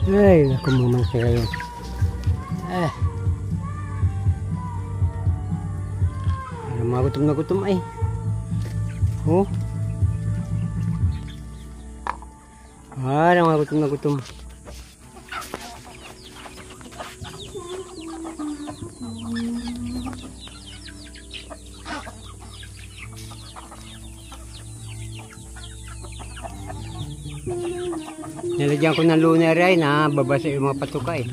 Ay, naku mamang siya yun. Parang mga gutom na gutom ay. Oh. Parang mga gutom na gutom. Nilagyan ko ng lunar ay na babasa yung mga patuka eh.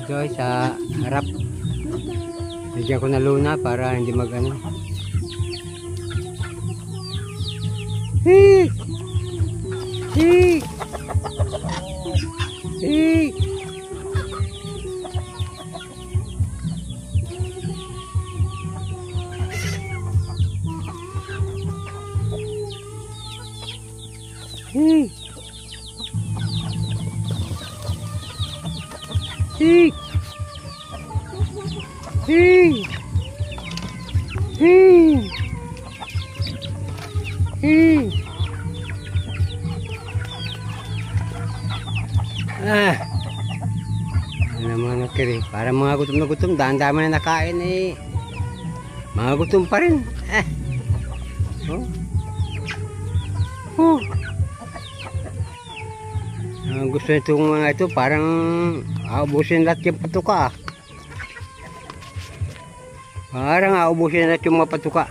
Ito ay sa harap. Nilagyan ko ng luna para hindi mag-ano. Hik! Hik! Hik! Hik! Hik! Hik! Hik! Hik! Ano mga nakiri? Para mga gutom na gutom, daan-dami na nakain eh. Mga gutom pa rin. Oh. Oh. Gusto nitong mga ito parang aubusin lahat yung patuka. Parang aubusin lahat yung mga patuka.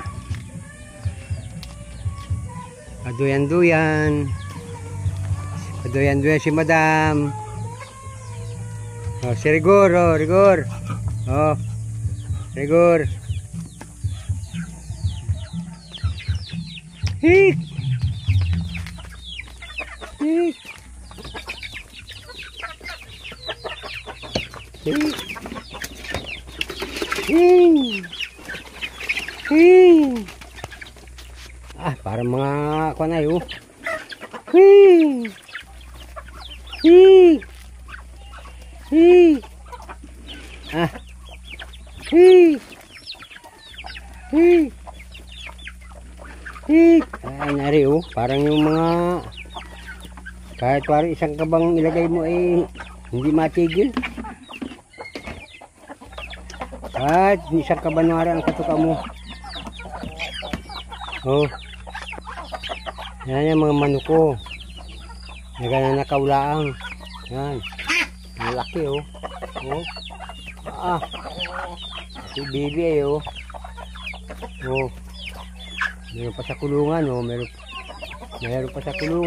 Paduyan-duyan. Paduyan-duyan si madam. Oh, si Rigor, oh, Rigor. Oh, Rigor. Hik! Hik! Hik! Hik! Hik! Parang mga kuwan ay, oh. Hik! Hik! Hik! Hik! Hik! Hik! Nari, oh. Parang yung mga kahit parang isang kabang ilagay mo eh hindi matigil. Kahit isang kabanwari ang katuka mo. Oh. Yan yung mga manuko. Nagana nakaulaang. Yan. Malaki oh. Oh. Si baby eh oh. Oh. Meron pa sa kulungan oh. Meron pa sa kulungan.